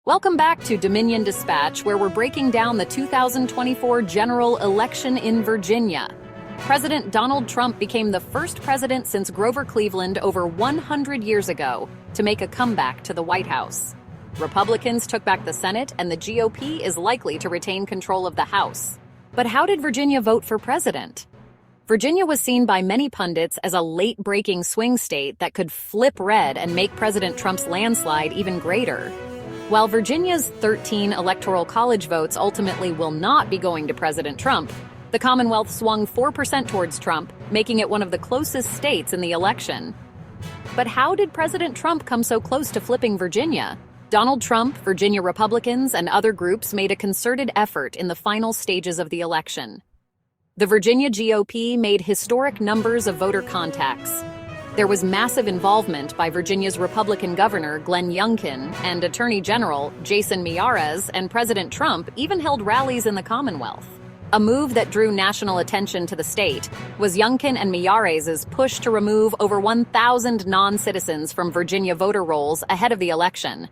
Welcome back to Dominion Dispatch, where we're breaking down the 2024 general election in Virginia. President Donald Trump became the first president since Grover Cleveland over 100 years ago to make a comeback to the White House. Republicans took back the Senate, and the GOP is likely to retain control of the House. But how did Virginia vote for president? Virginia was seen by many pundits as a late-breaking swing state that could flip red and make President Trump's landslide even greater. While Virginia's 13 Electoral College votes ultimately will not be going to President Trump, the Commonwealth swung 4% towards Trump, making it one of the closest states in the election. But how did President Trump come so close to flipping Virginia? Donald Trump, Virginia Republicans, and other groups made a concerted effort in the final stages of the election. The Virginia GOP made historic numbers of voter contacts. There was massive involvement by Virginia's Republican Governor Glenn Youngkin and Attorney General Jason Miyares, and President Trump even held rallies in the Commonwealth. A move that drew national attention to the state was Youngkin and Miyares' push to remove over 1,000 non-citizens from Virginia voter rolls ahead of the election.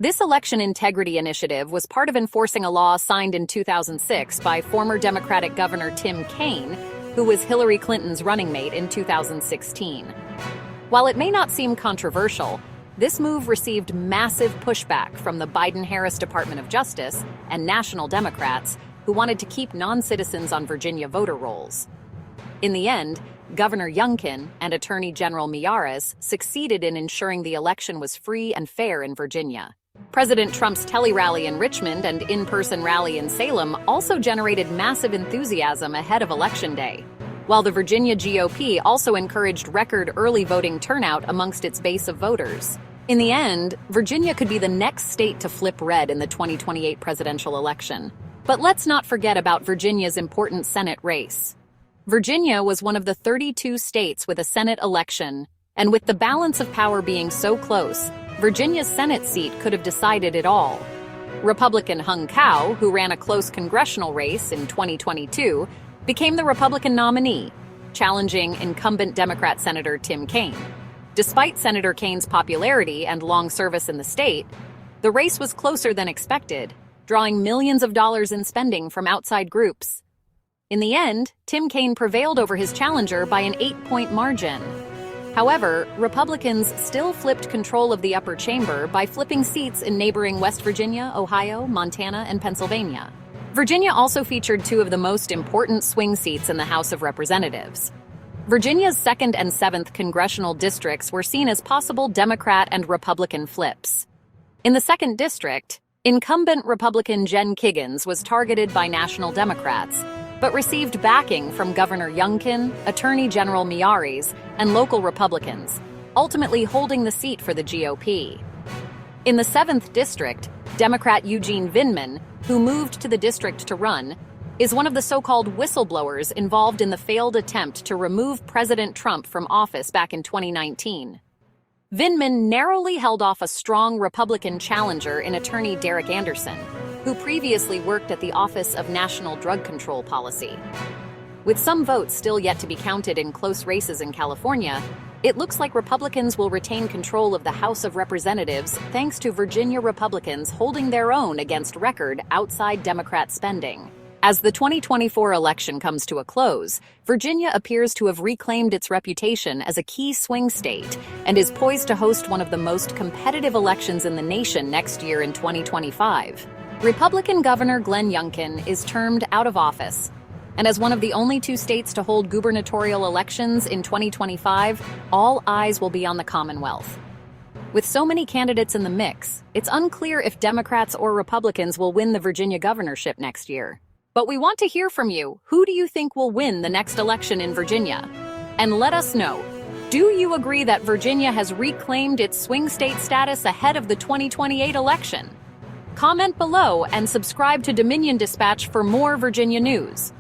This election integrity initiative was part of enforcing a law signed in 2006 by former Democratic Governor Tim Kaine, who was Hillary Clinton's running mate in 2016. While it may not seem controversial, this move received massive pushback from the Biden-Harris Department of Justice and national Democrats who wanted to keep non-citizens on Virginia voter rolls. In the end, Governor Youngkin and Attorney General Miyares succeeded in ensuring the election was free and fair in Virginia. President Trump's tele-rally in Richmond and in-person rally in Salem also generated massive enthusiasm ahead of Election Day, while the Virginia GOP also encouraged record early voting turnout amongst its base of voters. In the end, Virginia could be the next state to flip red in the 2028 presidential election. But let's not forget about Virginia's important Senate race. Virginia was one of the 32 states with a Senate election, and with the balance of power being so close, Virginia's Senate seat could have decided it all. Republican Hung Cao, who ran a close congressional race in 2022, became the Republican nominee, challenging incumbent Democrat Senator Tim Kaine. Despite Senator Kaine's popularity and long service in the state, the race was closer than expected, drawing millions of dollars in spending from outside groups. In the end, Tim Kaine prevailed over his challenger by an 8-point margin. However, Republicans still flipped control of the upper chamber by flipping seats in neighboring West Virginia, Ohio, Montana, and Pennsylvania. Virginia also featured two of the most important swing seats in the House of Representatives. Virginia's 2nd and 7th congressional districts were seen as possible Democrat and Republican flips. In the 2nd district, incumbent Republican Jen Kiggans was targeted by national Democrats, but received backing from Governor Youngkin, Attorney General Miyares, and local Republicans, ultimately holding the seat for the GOP. In the 7th district, Democrat Eugene Vindman, who moved to the district to run, is one of the so-called whistleblowers involved in the failed attempt to remove President Trump from office back in 2019. Vindman narrowly held off a strong Republican challenger in attorney Derek Anderson, who previously worked at the Office of National Drug Control Policy. With some votes still yet to be counted in close races in California, it looks like Republicans will retain control of the House of Representatives thanks to Virginia Republicans holding their own against record outside Democrat spending. As the 2024 election comes to a close, Virginia appears to have reclaimed its reputation as a key swing state and is poised to host one of the most competitive elections in the nation next year in 2025. Republican Governor Glenn Youngkin is termed out of office, and as one of the only two states to hold gubernatorial elections in 2025, all eyes will be on the Commonwealth. With so many candidates in the mix, it's unclear if Democrats or Republicans will win the Virginia governorship next year. But we want to hear from you. Who do you think will win the next election in Virginia? And let us know, do you agree that Virginia has reclaimed its swing state status ahead of the 2028 election? Comment below and subscribe to Dominion Dispatch for more Virginia news.